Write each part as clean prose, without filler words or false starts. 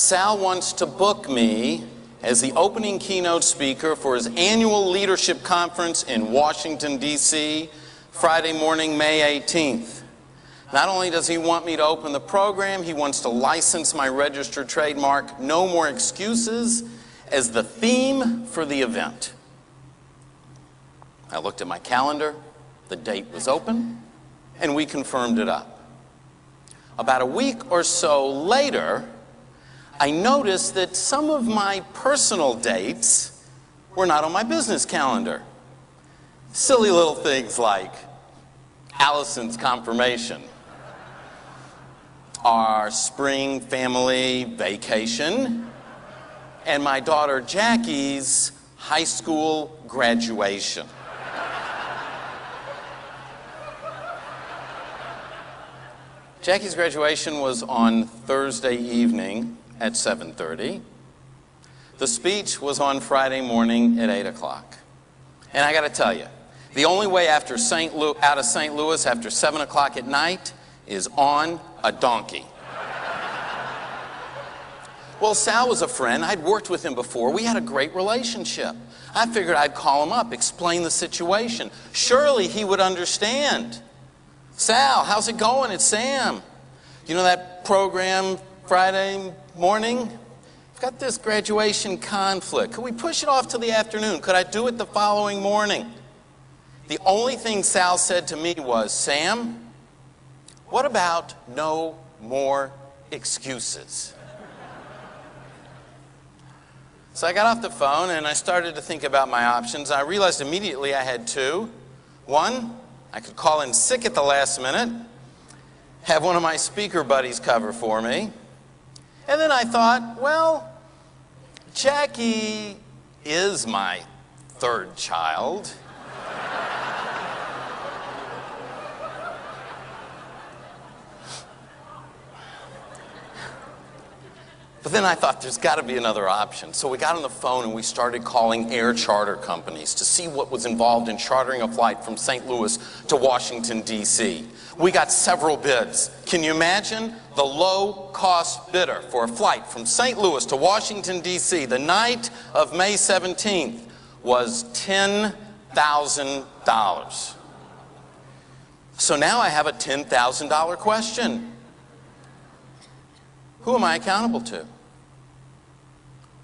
Sal wants to book me as the opening keynote speaker for his annual leadership conference in Washington, D.C., Friday morning, May 18th. Not only does he want me to open the program, he wants to license my registered trademark, No More Excuses, as the theme for the event. I looked at my calendar, the date was open, and we confirmed it up. About a week or so later, I noticed that some of my personal dates were not on my business calendar. Silly little things like Allison's confirmation, our spring family vacation, and my daughter Jackie's high school graduation. Jackie's graduation was on Thursday evening at 7:30. The speech was on Friday morning at 8 o'clock. And I got to tell you, the only way out of St. Louis after 7 o'clock at night is on a donkey. Well, Sal was a friend. I'd worked with him before. We had a great relationship. I figured I'd call him up, explain the situation. Surely he would understand. Sal, how's it going? It's Sam. You know that program Friday morning? I've got this graduation conflict. Could we push it off to the afternoon? Could I do it the following morning? The only thing Sal said to me was, Sam, what about no more excuses? So I got off the phone and I started to think about my options. I realized immediately I had two. One, I could call in sick at the last minute, have one of my speaker buddies cover for me. And then I thought, well, Jackie is my third child. But then I thought there's got to be another option. So we got on the phone and we started calling air charter companies to see what was involved in chartering a flight from St. Louis to Washington, D.C. We got several bids. Can you imagine? The low-cost bidder for a flight from St. Louis to Washington, D.C. the night of May 17th was $10,000. So now I have a $10,000 question. Who am I accountable to?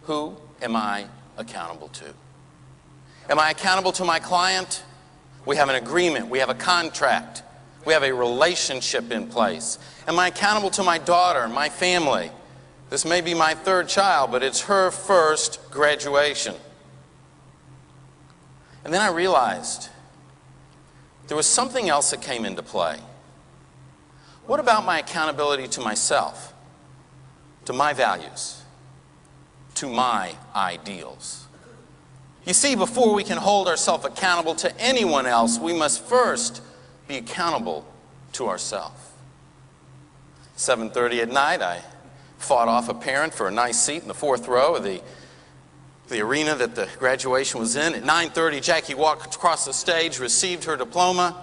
Who am I accountable to? Am I accountable to my client? We have an agreement. We have a contract. We have a relationship in place. Am I accountable to my daughter, my family? This may be my third child, but it's her first graduation. And then I realized there was something else that came into play. What about my accountability to myself? To my values, to my ideals. You see, before we can hold ourselves accountable to anyone else, we must first be accountable to ourselves. 7:30 at night, I fought off a parent for a nice seat in the fourth row of the arena that the graduation was in. At 9:30, Jackie walked across the stage, received her diploma.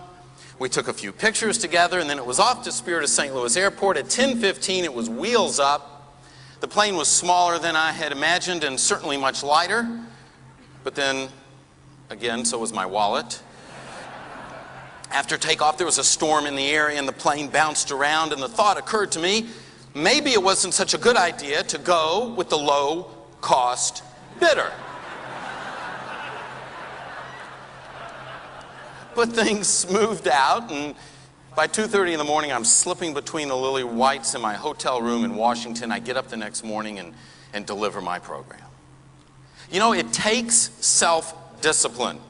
We took a few pictures together, and then it was off to Spirit of St. Louis Airport. At 10:15, it was wheels up. The plane was smaller than I had imagined and certainly much lighter. But then, again, so was my wallet. After takeoff, there was a storm in the area and the plane bounced around, and the thought occurred to me, maybe it wasn't such a good idea to go with the low-cost bidder. But things smoothed out, and by 2:30 in the morning, I'm slipping between the lily whites in my hotel room in Washington. I get up the next morning and deliver my program. You know, it takes self-discipline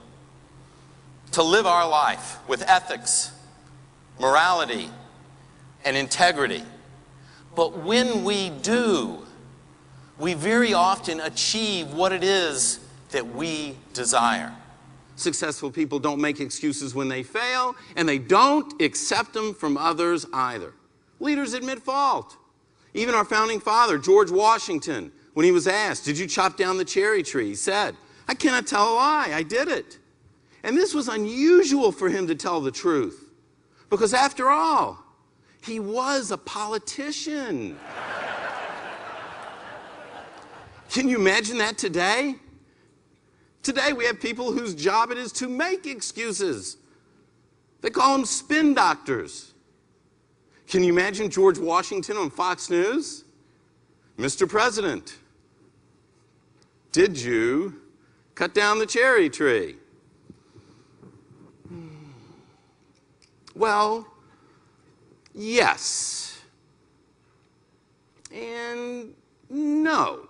to live our life with ethics, morality, and integrity. But when we do, we very often achieve what it is that we desire. Successful people don't make excuses when they fail, and they don't accept them from others either. Leaders admit fault. Even our founding father, George Washington, when he was asked, did you chop down the cherry tree? He said, I cannot tell a lie, I did it. And this was unusual for him to tell the truth, because after all, he was a politician. Can you imagine that today? Today we have people whose job it is to make excuses. They call them spin doctors. Can you imagine George Washington on Fox News? Mr. President, did you cut down the cherry tree? Well, yes. And no.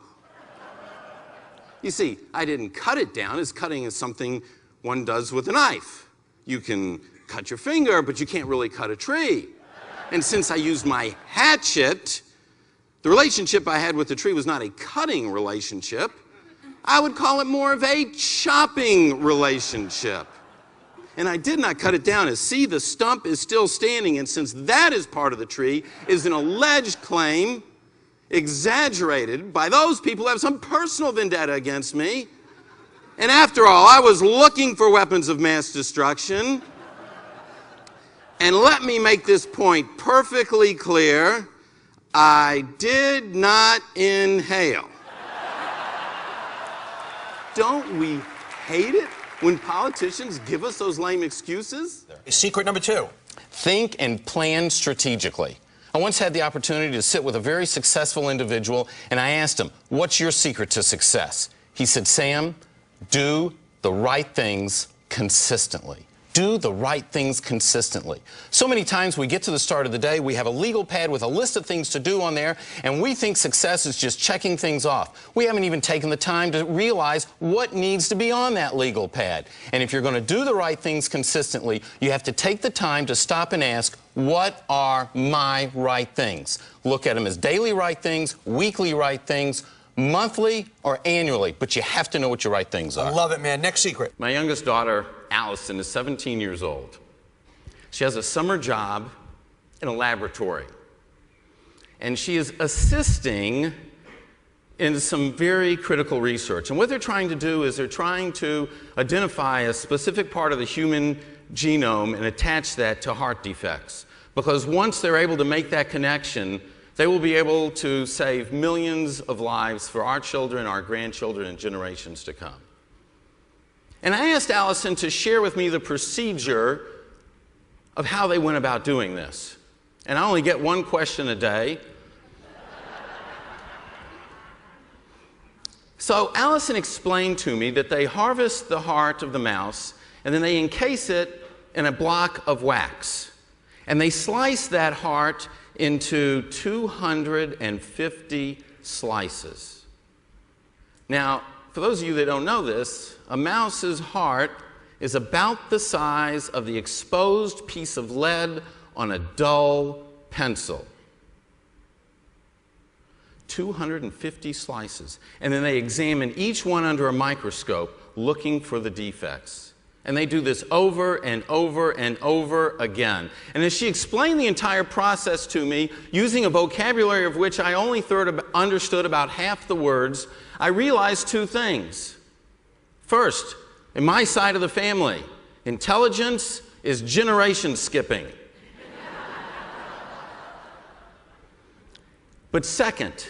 You see, I didn't cut it down, as cutting is something one does with a knife. You can cut your finger, but you can't really cut a tree. And since I used my hatchet, the relationship I had with the tree was not a cutting relationship. I would call it more of a chopping relationship. And I did not cut it down. As see, the stump is still standing, and since that is part of the tree, is an alleged claim exaggerated by those people who have some personal vendetta against me. And after all, I was looking for weapons of mass destruction. And let me make this point perfectly clear. I did not inhale. Don't we hate it when politicians give us those lame excuses? Secret number 2. Think and plan strategically. I once had the opportunity to sit with a very successful individual, and I asked him, what's your secret to success? He said, Sam, do the right things consistently. Do the right things consistently. So many times we get to the start of the day, we have a legal pad with a list of things to do on there, and we think success is just checking things off. We haven't even taken the time to realize what needs to be on that legal pad. And if you're going to do the right things consistently, you have to take the time to stop and ask, what are my right things? Look at them as daily right things, weekly right things, monthly or annually, but you have to know what your right things are. I love it, man. Next secret. My youngest daughter, Allison, is 17 years old. She has a summer job in a laboratory. And she is assisting in some very critical research. And what they're trying to do is they're trying to identify a specific part of the human genome and attach that to heart defects. Because once they're able to make that connection, they will be able to save millions of lives for our children, our grandchildren, and generations to come. And I asked Allison to share with me the procedure of how they went about doing this. And I only get one question a day. So Allison explained to me that they harvest the heart of the mouse, and then they encase it in a block of wax. And they slice that heart into 250 slices. Now, for those of you that don't know this, a mouse's heart is about the size of the exposed piece of lead on a dull pencil. 250 slices. And then they examine each one under a microscope looking for the defects. And they do this over and over and over again. And as she explained the entire process to me, using a vocabulary of which I only understood about half the words, I realized two things. First, in my side of the family, intelligence is generation skipping. But second,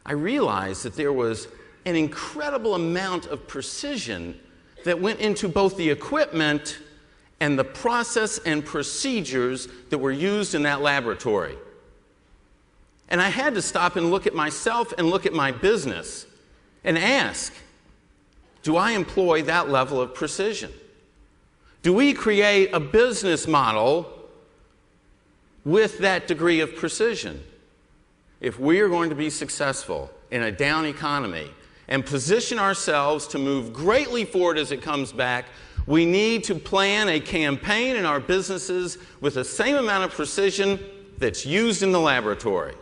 I realized that there was an incredible amount of precision that went into both the equipment and the process and procedures that were used in that laboratory. And I had to stop and look at myself and look at my business and ask, do I employ that level of precision? Do we create a business model with that degree of precision? If we are going to be successful in a down economy and position ourselves to move greatly forward as it comes back, we need to plan a campaign in our businesses with the same amount of precision that's used in the laboratory.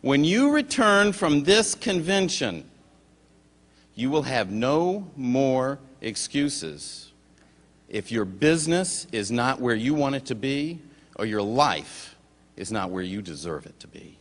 When you return from this convention, you will have no more excuses if your business is not where you want it to be or your life is not where you deserve it to be.